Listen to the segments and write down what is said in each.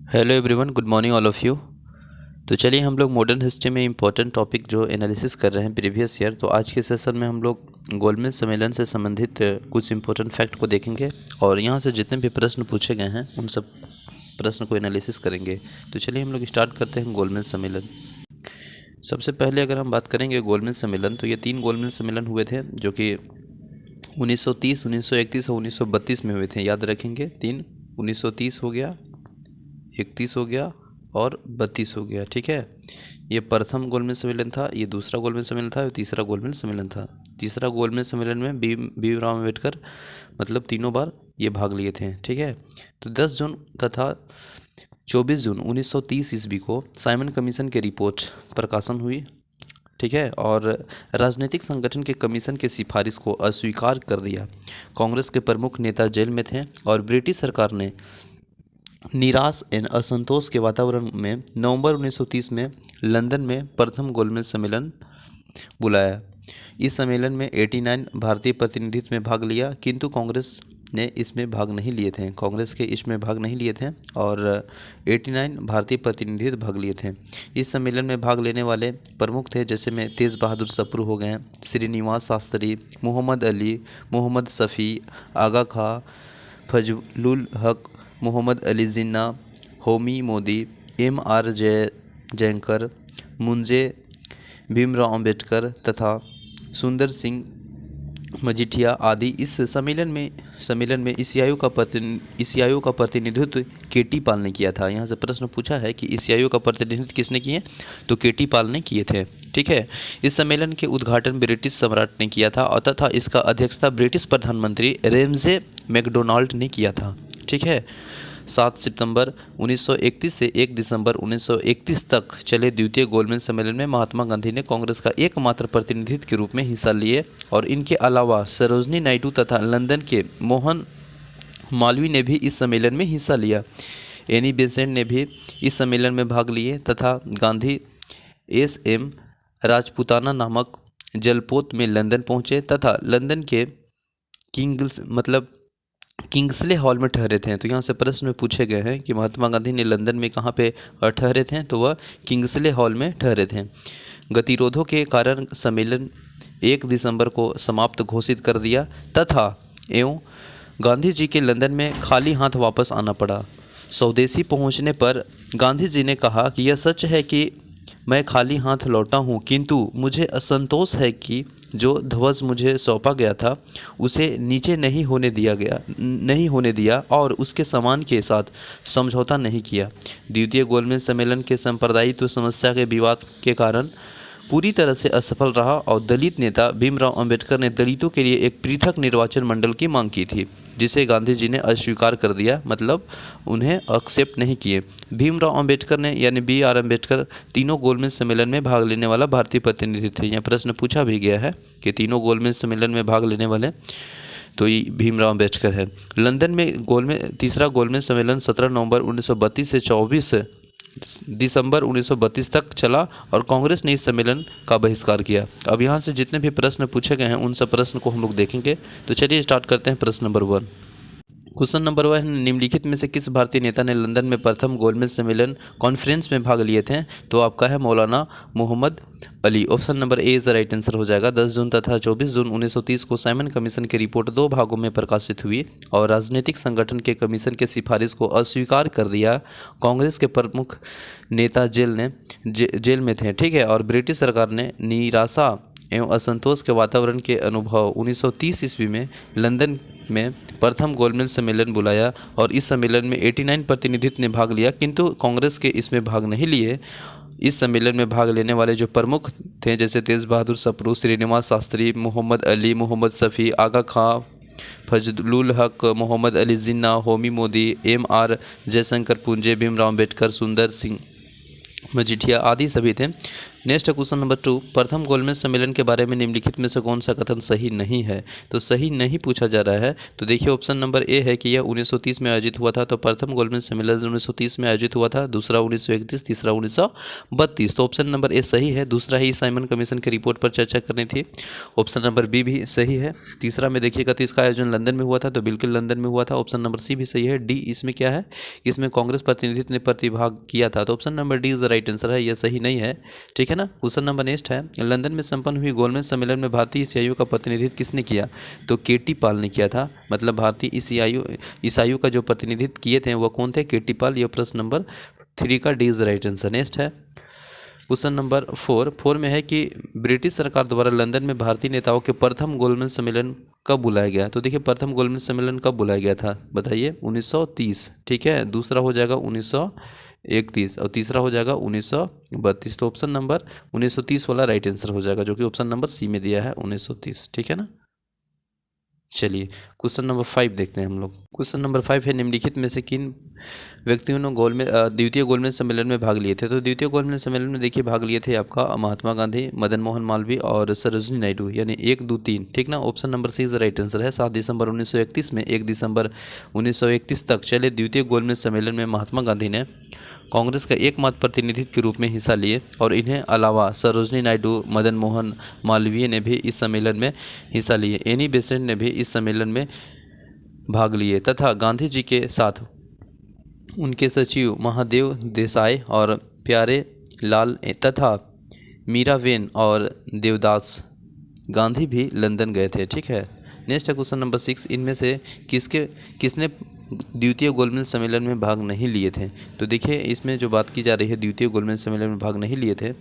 Hello everyone, good morning all of you. तो चलिए हम लोग मॉडर्न हिस्ट्री में इम्पोर्टेंट टॉपिक जो एनालिसिस कर रहे हैं प्रीवियस ईयर। तो आज के सेशन में हम लोग गोलमेज सम्मेलन से संबंधित कुछ इम्पोर्टेंट फैक्ट को देखेंगे और यहाँ से जितने भी प्रश्न पूछे गए हैं उन सब प्रश्न को एनालिसिस करेंगे। तो चलिए हम लोग स्टार्ट करते हैं गोलमेज सम्मेलन। सबसे पहले अगर हम बात करेंगे गोलमेज सम्मेलन, तो ये 3 गोलमेज सम्मेलन हुए थे जो कि 1930, 1931 और 1932 में हुए थे। याद रखेंगे, 3 1930 हो गया, 31 हो गया और 32 हो गया। ठीक है, ये प्रथम गोलमेज सम्मेलन था, ये दूसरा गोलमेज सम्मेलन था, ये तीसरा गोलमेज सम्मेलन था। तीसरा गोलमेज सम्मेलन में भीमराव अम्बेडकर मतलब तीनों बार ये भाग लिए थे। ठीक है, तो 10 जून तथा 24 जून 1930 ईस्वी को साइमन कमीशन की रिपोर्ट प्रकाशन हुई। ठीक है, और राजनीतिक संगठन के कमीशन की सिफारिश को अस्वीकार कर दिया। कांग्रेस के प्रमुख नेता जेल में थे और ब्रिटिश सरकार ने निराश एवं असंतोष के वातावरण में नवंबर 1930 में लंदन में प्रथम गोलमेज सम्मेलन बुलाया। इस सम्मेलन में 89 भारतीय प्रतिनिधित्व में भाग लिया, किंतु कांग्रेस ने इसमें भाग नहीं लिए थे। कांग्रेस के इसमें भाग नहीं लिए थे और 89 भारतीय प्रतिनिधित्व भाग लिए थे। इस सम्मेलन में भाग लेने वाले प्रमुख थे, जैसे में तेज बहादुर सप्रू हो गए, श्रीनिवास शास्त्री, मोहम्मद अली, मोहम्मद शफी, आगा खां, फजलुल हक, मोहम्मद अली जिन्ना, होमी मोदी, M.R. जयंकर, मुंजे भीमराव अम्बेडकर तथा सुंदर सिंह मजीठिया आदि। इस सम्मेलन में इस आयोग का प्रतिनिधित्व केटी पाल ने किया था। यहाँ से प्रश्न पूछा है कि इस आयोग का प्रतिनिधित्व किसने किए, तो केटी पाल ने किए थे। ठीक है, इस सम्मेलन के उद्घाटन ब्रिटिश सम्राट ने किया था और तथा इसका अध्यक्षता ब्रिटिश प्रधानमंत्री रेमजे मैकडोनाल्ड ने किया था। ठीक है, 7 सितंबर 1931 से 1 दिसंबर 1931 तक चले द्वितीय गोलमेज सम्मेलन में महात्मा गांधी ने कांग्रेस का एकमात्र प्रतिनिधित्व के रूप में हिस्सा लिए और इनके अलावा सरोजनी नायडू तथा लंदन के मोहन मालवीय ने भी इस सम्मेलन में हिस्सा लिया। एनी बेसेंट ने भी इस सम्मेलन में भाग लिए तथा गांधी S.M. राजपूताना नामक जलपोत में लंदन पहुंचे तथा लंदन के किंग्सले हॉल में ठहरे थे। तो यहाँ से प्रश्न में पूछे गए हैं कि महात्मा गांधी ने लंदन में कहाँ पे ठहरे थे, तो वह किंग्सले हॉल में ठहरे थे। गतिरोधों के कारण सम्मेलन 1 दिसंबर को समाप्त घोषित कर दिया तथा एवं गांधी जी के लंदन में खाली हाथ वापस आना पड़ा। स्वदेशी पहुंचने पर गांधी जी ने कहा कि यह सच है कि मैं खाली हाथ लौटा हूं, किंतु मुझे असंतोष है कि जो ध्वज मुझे सौंपा गया था उसे नीचे नहीं होने दिया और उसके सम्मान के साथ समझौता नहीं किया। द्वितीय गोलमेज सम्मेलन के सांप्रदायित्व समस्या के विवाद के कारण पूरी तरह से असफल रहा और दलित नेता भीमराव अंबेडकर ने दलितों के लिए एक पृथक निर्वाचन मंडल की मांग की थी, जिसे गांधी जी ने अस्वीकार कर दिया, मतलब उन्हें एक्सेप्ट नहीं किए। भीमराव अंबेडकर ने यानी B.R. अम्बेडकर तीनों गोलमेज सम्मेलन में भाग लेने वाला भारतीय प्रतिनिधि थे। यह प्रश्न पूछा भी गया है कि तीनों गोलमेज सम्मेलन में भाग लेने वाले, तो ये भीमराव अम्बेडकर है। लंदन में तीसरा गोलमेज सम्मेलन 17 नवंबर 1932 से 24 दिसंबर 1932 तक चला और कांग्रेस ने इस सम्मेलन का बहिष्कार किया। अब यहाँ से जितने भी प्रश्न पूछे गए हैं उन सब प्रश्न को हम लोग देखेंगे। तो चलिए स्टार्ट करते हैं प्रश्न नंबर 1। क्वेश्चन नंबर 1, निम्नलिखित में से किस भारतीय नेता ने लंदन में प्रथम गोलमेज सम्मेलन कॉन्फ्रेंस में भाग लिए थे, तो आपका है Maulana Mohammad Ali. Option number A is the right answer हो जाएगा। 10 जून तथा 24 जून 1930 को साइमन कमीशन की रिपोर्ट 2 भागों में प्रकाशित हुई और राजनीतिक संगठन के कमीशन की सिफारिश को अस्वीकार कर दिया। कांग्रेस के प्रमुख नेता जेल में थे। ठीक है, और ब्रिटिश सरकार ने निराशा एवं असंतोष के वातावरण के अनुभव 1930 ईस्वी में लंदन में प्रथम गोलमेज सम्मेलन बुलाया और इस सम्मेलन में 89 प्रतिनिधित्व ने भाग लिया, किंतु कांग्रेस के इसमें भाग नहीं लिए। इस सम्मेलन में भाग लेने वाले जो प्रमुख थे, जैसे तेज बहादुर सप्रू, श्रीनिवास शास्त्री, मोहम्मद अली, मोहम्मद शफी, आगा खां, फजलुल हक, मोहम्मद अली जिन्ना, होमी मोदी, M.R. जयशंकर, पुंजे भीमराव अम्बेडकर, सुंदर सिंह मजीठिया आदि सभी थे। नेक्स्ट है क्वेश्चन नंबर 2, प्रथम गोलमेज सम्मेलन के बारे में निम्नलिखित में से कौन सा कथन सही नहीं है? तो सही नहीं पूछा जा रहा है। तो देखिए ऑप्शन नंबर ए है कि यह 1930 में आयोजित हुआ था। तो प्रथम गोलमेज सम्मेलन 1930 में आयोजित हुआ था, दूसरा 1931, तीसरा 1932। तो ऑप्शन नंबर ए सही है। दूसरा ही साइमन कमीशन की रिपोर्ट पर चर्चा करनी थी। ऑप्शन नंबर बी भी सही है। तीसरा में देखिएगा तो इसका आयोजन लंदन में हुआ था, तो बिल्कुल लंदन में हुआ था। ऑप्शन नंबर सी भी सही है। डी इसमें क्या है, इसमें कांग्रेस प्रतिनिधित्व ने प्रतिभाग किया था। तो option number D is the right answer है, यह सही नहीं है। ठीक है ना। क्वेश्चन नंबर नेक्स्ट है, लंदन में संपन्न हुई गोलमेज सम्मेलन में भारतीय ईसाइयों का प्रतिनिधित्व किसने किया? तो केटी पाल ने किया था। मतलब भारतीय ईसाइयों का जो प्रतिनिधित्व किए थे वो कौन थे? केटी पाल। यह प्रश्न नंबर 3 का D is the right answer. Next है क्वेश्चन नंबर 4 में है कि ब्रिटिश सरकार द्वारा लंदन में भारतीय नेताओं के प्रथम गोलमेज सम्मेलन कब बुलाया गया? तो देखिए प्रथम गोलमेज सम्मेलन कब बुलाया गया था, बताइए। 1930। ठीक है। दूसरा हो जाएगा 1931 और तीसरा हो जाएगा 1932। तो ऑप्शन नंबर 1930 वाला राइट आंसर हो जाएगा, जो कि ऑप्शन नंबर सी में दिया है 1930। ठीक है ना। चलिए क्वेश्चन नंबर 5 देखते हैं हम लोग। क्वेश्चन नंबर 5 है, निम्नलिखित में से किन व्यक्तियों ने द्वितीय गोलमेज सम्मेलन में भाग लिए थे? तो द्वितीय गोलमेज सम्मेलन में देखिए भाग लिए थे आपका महात्मा गांधी, मदन मोहन मालवीय और सरोजिनी नायडू, यानी 1, 2, 3। ठीक ना। Option number C is right answer है। 7 दिसंबर 1931 में 1 दिसंबर 1931 तक चले द्वितीय गोलमेज सम्मेलन में महात्मा गांधी ने कांग्रेस का एकमात्र प्रतिनिधि के रूप में हिस्सा लिए और इन्हें अलावा सरोजिनी नायडू, मदन मोहन मालवीय ने भी इस सम्मेलन में हिस्सा लिए। एनी बेसेंट ने भी इस सम्मेलन में भाग लिए तथा गांधी जी के साथ उनके सचिव महादेव देसाई और प्यारे लाल तथा मीराबेन और देवदास गांधी भी लंदन गए थे। ठीक है। नेक्स्ट है क्वेश्चन नंबर 6, इनमें से किसने द्वितीय गोलमेज सम्मेलन में भाग नहीं लिए थे? तो देखिए इसमें जो बात की जा रही है द्वितीय गोलमेज सम्मेलन में भाग नहीं लिए थे,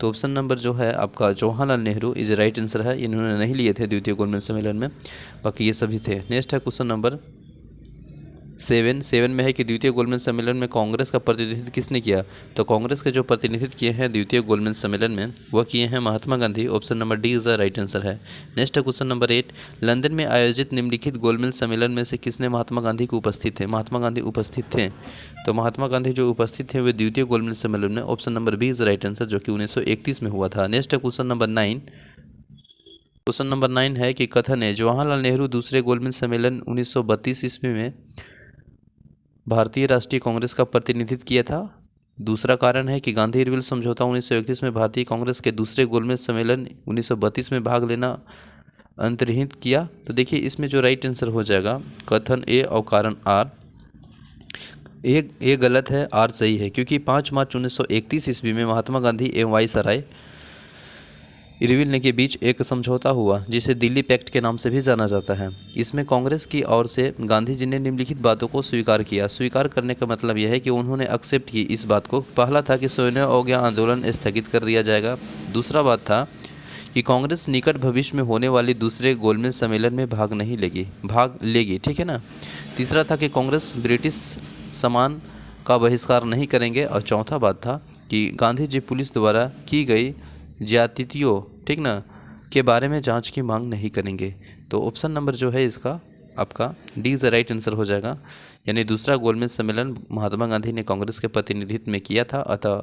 तो ऑप्शन नंबर जो है आपका Jawaharlal Nehru is right answer है। इन्होंने नहीं लिए थे द्वितीय गोलमेज सम्मेलन में, बाकी ये सभी थे। नेक्स्ट है क्वेश्चन नंबर 7 में है कि द्वितीय गोलमेज सम्मेलन में कांग्रेस का प्रतिनिधित्व किसने किया? तो कांग्रेस के जो प्रतिनिधित्व किए हैं द्वितीय गोलमेज सम्मेलन में वह किए हैं Mahatma Gandhi. Option number D is the right answer है। नेक्स्ट है क्वेश्चन नंबर 8, लंदन में आयोजित निम्नलिखित गोलमेज सम्मेलन में से किसने महात्मा गांधी को उपस्थित थे? महात्मा गांधी उपस्थित थे। तो महात्मा गांधी जो उपस्थित थे वे द्वितीय गोलमेज सम्मेलन में। Option number B is right answer, जो कि 1931 में हुआ था। नेक्स्ट है क्वेश्चन नंबर 9। क्वेश्चन नंबर 9 है कि कथन है जवाहरलाल नेहरू दूसरे गोलमेज सम्मेलन 1932 ईस्वी में भारतीय राष्ट्रीय कांग्रेस का प्रतिनिधित्व किया था। दूसरा कारण है कि गांधी इरविल समझौता 1931 में भारतीय कांग्रेस के दूसरे गोलमेज सम्मेलन 1932 में भाग लेना अंतर्निहित किया। तो देखिए इसमें जो राइट आंसर हो जाएगा कथन ए और कारण आर। ए गलत है, आर सही है, क्योंकि 5 मार्च 1931 ईस्वी में महात्मा गांधी एवं वायसराय इरविल ने के बीच एक समझौता हुआ जिसे दिल्ली पैक्ट के नाम से भी जाना जाता है। इसमें कांग्रेस की ओर से गांधी जी ने निम्नलिखित बातों को स्वीकार किया। स्वीकार करने का मतलब यह है कि उन्होंने एक्सेप्ट की इस बात को। पहला था कि 16 अवज्ञा आंदोलन स्थगित कर दिया जाएगा। दूसरा बात था कि कांग्रेस निकट भविष्य में होने वाली दूसरे गोलमेज सम्मेलन में भाग लेगी। ठीक है ना। तीसरा था कि कांग्रेस ब्रिटिश सामान का बहिष्कार नहीं करेंगे। और चौथा बात था कि गांधी जी पुलिस द्वारा की गई ज्यादतियों, ठीक ना, के बारे में जांच की मांग नहीं करेंगे। तो ऑप्शन नंबर जो है इसका आपका डी इज राइट आंसर हो जाएगा, यानी दूसरा गोलमेज सम्मेलन महात्मा गांधी ने कांग्रेस के प्रतिनिधित्व में किया था, अतः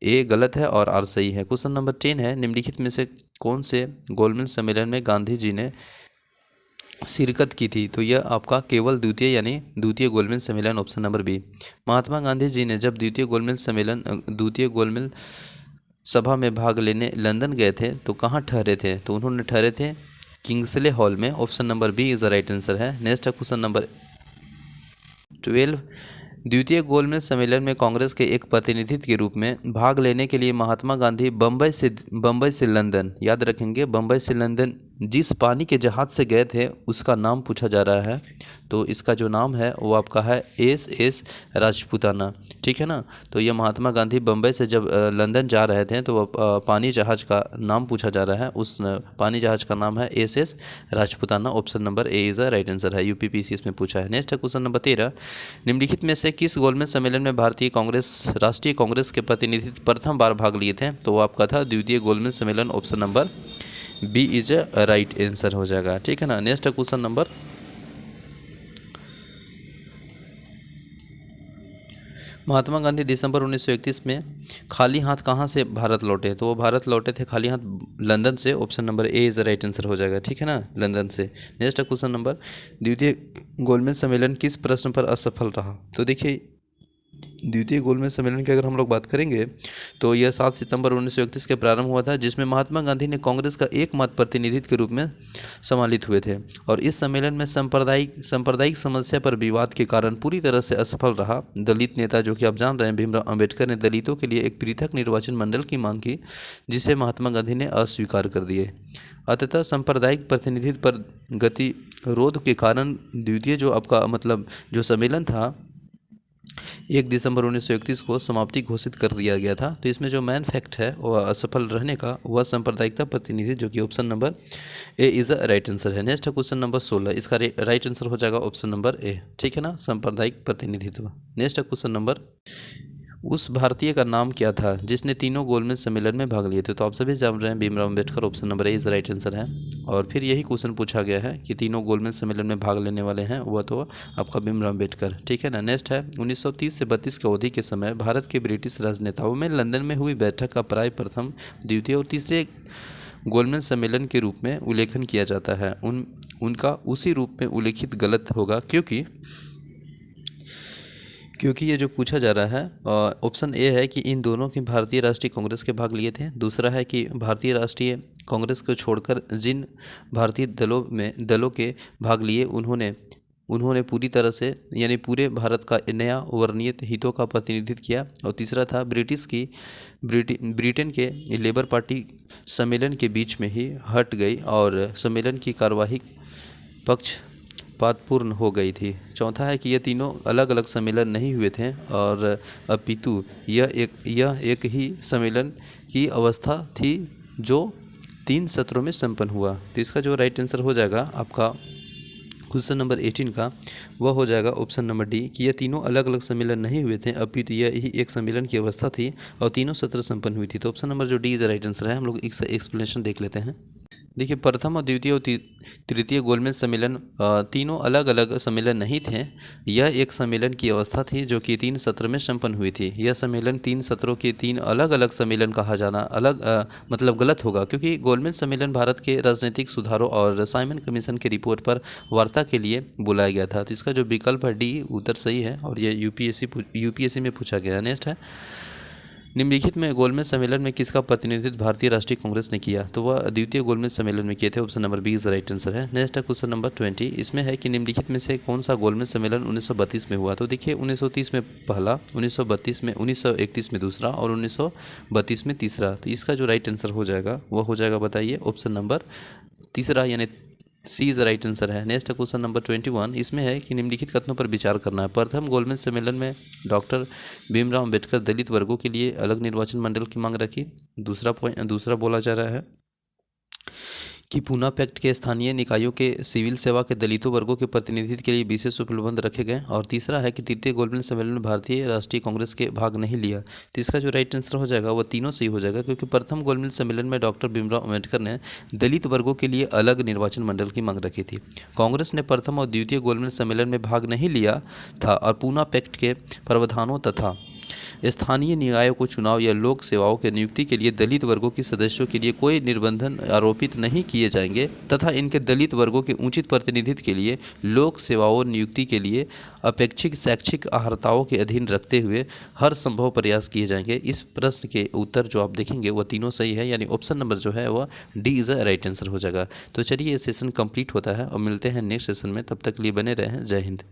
ए गलत है और आर सही है। क्वेश्चन नंबर 10 है, निम्नलिखित में से कौन से गोलमेज सम्मेलन में गांधी जी ने शिरकत की थी? तो यह आपका केवल द्वितीय यानी द्वितीय गोलमेज सम्मेलन, option number B. Mahatma Gandhi ji ने जब द्वितीय गोलमेज सभा में भाग लेने लंदन गए थे तो कहाँ ठहरे थे? तो उन्होंने ठहरे थे किंग्सले हॉल में। Option number B is the right answer है। नेक्स्ट है क्वेश्चन नंबर 12, द्वितीय गोलमेज सम्मेलन में कांग्रेस के एक प्रतिनिधित्व के रूप में भाग लेने के लिए महात्मा गांधी बम्बई से लंदन, याद रखेंगे बम्बई से लंदन जिस पानी के जहाज से गए थे उसका नाम पूछा जा रहा है। तो इसका जो नाम है वो आपका है एस राजपूताना। ठीक है ना। तो ये महात्मा गांधी बम्बई से जब लंदन जा रहे थे तो पानी जहाज का नाम पूछा जा रहा है। उस पानी जहाज का नाम है S Rajputana. Option number A is the right answer है। यूपीपीसी इसमें पूछा है। नेक्स्ट है क्वेश्चन नंबर 13, निम्नलिखित में से किस गोलमेज सम्मेलन में भारतीय राष्ट्रीय कांग्रेस के प्रतिनिधित्व प्रथम बार भाग लिए थे? तो वो आपका था द्वितीय गोलमेज सम्मेलन। Option number B is a right answer हो जाएगा। ठीक है ना। नेक्स्ट है क्वेश्चन महात्मा गांधी दिसंबर 1931 में खाली हाथ कहाँ से भारत लौटे? तो वो भारत लौटे थे खाली हाथ लंदन से। Option number A is the right answer हो जाएगा, ठीक है ना, लंदन से। नेक्स्ट क्वेश्चन नंबर, द्वितीय गोलमेज सम्मेलन किस प्रश्न पर असफल रहा? तो देखिए, द्वितीय गोलमेज सम्मेलन की अगर हम लोग बात करेंगे तो यह 7 सितंबर 1931 के प्रारंभ हुआ था, जिसमें महात्मा गांधी ने कांग्रेस का एकमात्र प्रतिनिधित्व के रूप में सम्मिलित हुए थे। और इस सम्मेलन में सांप्रदायिक समस्या पर विवाद के कारण पूरी तरह से असफल रहा। दलित नेता, जो कि आप जान रहे हैं, भीमराव अंबेडकर ने दलितों के लिए एक पृथक निर्वाचन मंडल की मांग की, जिसे महात्मा गांधी ने अस्वीकार कर दिए। अतः सांप्रदायिक प्रतिनिधित्व पर गतिरोध के कारण द्वितीय जो आपका मतलब जो सम्मेलन था 1 दिसंबर 1931 को समाप्ति घोषित कर दिया गया था। तो इसमें जो मेन फैक्ट है वह असफल रहने का, वह सांप्रदायिकता प्रतिनिधि, जो कि option number A is a right answer है। नेक्स्ट है क्वेश्चन नंबर 16, इसका राइट आंसर हो जाएगा ऑप्शन नंबर ए, ठीक है ना, सांप्रदायिक प्रतिनिधित्व। नेक्स्ट है क्वेश्चन नंबर, उस भारतीय का नाम क्या था जिसने तीनों गोलमेज सम्मेलन में भाग लिए थे? तो आप सभी जान रहे हैं Bhimrao Ambedkar, option number A is right answer है। और फिर यही क्वेश्चन पूछा गया है कि तीनों गोलमेज सम्मेलन में भाग लेने वाले हैं, वह तो आपका भीमराव अम्बेडकर, ठीक है ना। नेक्स्ट है 1930 से 32 की अवधि के समय भारत के ब्रिटिश राजनेताओं में लंदन में हुई बैठक का प्राय प्रथम, द्वितीय और तीसरे गोलमेज सम्मेलन के रूप में उल्लेखन किया जाता है। उनका उसी रूप में उल्लेखित गलत होगा, क्योंकि ये जो पूछा जा रहा है ऑप्शन ए है कि इन दोनों की भारतीय राष्ट्रीय कांग्रेस के भाग लिए थे। दूसरा है कि भारतीय राष्ट्रीय कांग्रेस को छोड़कर जिन भारतीय दलों के भाग लिए उन्होंने पूरी तरह से यानी पूरे भारत का नया वर्णित हितों का प्रतिनिधित्व किया। और तीसरा था ब्रिटेन के लेबर पार्टी सम्मेलन के बीच में ही हट गई और सम्मेलन की कार्यवाही पक्षपातपूर्ण हो गई थी। चौथा है कि ये तीनों अलग अलग सम्मेलन नहीं हुए थे और अपितु यह एक ही सम्मेलन की अवस्था थी जो 3 सत्रों में संपन्न हुआ। तो इसका जो राइट आंसर हो जाएगा आपका क्वेश्चन नंबर 18 का, वह हो जाएगा ऑप्शन नंबर डी, कि यह तीनों अलग अलग सम्मेलन नहीं हुए थे, अपितु यह ही एक सम्मेलन की अवस्था थी और तीनों सत्र संपन्न हुई थी। तो ऑप्शन नंबर जो डी इज राइट आंसर है। हम लोग एक एक्सप्लेनेशन देख लेते हैं। देखिए, प्रथम और द्वितीय और तृतीय गोलमेज सम्मेलन तीनों अलग अलग सम्मेलन नहीं थे। यह एक सम्मेलन की अवस्था थी जो कि 3 सत्र में संपन्न हुई थी। यह सम्मेलन 3 सत्रों के 3 अलग अलग सम्मेलन कहा जाना मतलब गलत होगा, क्योंकि गोलमेज सम्मेलन भारत के राजनीतिक सुधारों और साइमन कमीशन की रिपोर्ट पर वार्ता के लिए बुलाया गया था। तो इसका जो विकल्प है डी उत्तर सही है और यह यूपीएससी में पूछा गया। नेक्स्ट है, निम्नलिखित में गोलमेज सम्मेलन में किसका प्रतिनिधित्व भारतीय राष्ट्रीय कांग्रेस ने किया? तो वह द्वितीय गोलमेज सम्मेलन में किए थे। Option number B is right answer है। नेक्स्ट है क्वेश्चन नंबर 20, इसमें है कि निम्नलिखित में से कौन सा गोलमेज सम्मेलन 1932 में हुआ? तो देखिए, 1930 में पहला, 1931 में दूसरा और 1932 में तीसरा। तो इसका जो राइट आंसर हो जाएगा वह हो जाएगा, बताइए, ऑप्शन नंबर तीसरा यानी सी इज राइट आंसर है। नेक्स्ट क्वेश्चन नंबर 21, इसमें है कि निम्नलिखित कथनों पर विचार करना है। प्रथम गोलमेज सम्मेलन में डॉक्टर भीमराव अंबेडकर दलित वर्गों के लिए अलग निर्वाचन मंडल की मांग रखी। दूसरा बोला जा रहा है कि पूना पैक्ट के स्थानीय निकायों के सिविल सेवा के दलितों वर्गों के प्रतिनिधित्व के लिए विशेष उपलब्ध रखे गए। और तीसरा है कि तृतीय गोलमेज सम्मेलन में भारतीय राष्ट्रीय कांग्रेस के भाग नहीं लिया। तो इसका जो राइट आंसर हो जाएगा वह तीनों सही हो जाएगा, क्योंकि प्रथम गोलमेज सम्मेलन में डॉक्टर भीमराव अम्बेडकर ने दलित वर्गों के लिए अलग निर्वाचन मंडल की मांग रखी थी। कांग्रेस ने प्रथम और द्वितीय गोलमेज सम्मेलन में भाग नहीं लिया था और पूना पैक्ट के प्रावधानों तथा स्थानीय निकायों को चुनाव या लोक सेवाओं के नियुक्ति के लिए दलित वर्गों के सदस्यों के लिए कोई निर्बंधन आरोपित नहीं किए जाएंगे तथा इनके दलित वर्गों के उचित प्रतिनिधित्व के लिए लोक सेवाओं नियुक्ति के लिए अपेक्षित शैक्षिक अर्हताओं के अधीन रखते हुए हर संभव प्रयास किए जाएंगे। इस प्रश्न के उत्तर जो आप देखेंगे वह तीनों सही है, यानी ऑप्शन नंबर जो है वह D is a right answer हो जाएगा। तो चलिए, ये सेशन कंप्लीट होता है और मिलते हैं नेक्स्ट सेशन में। तब तक लिए बने रहें। जय हिंद।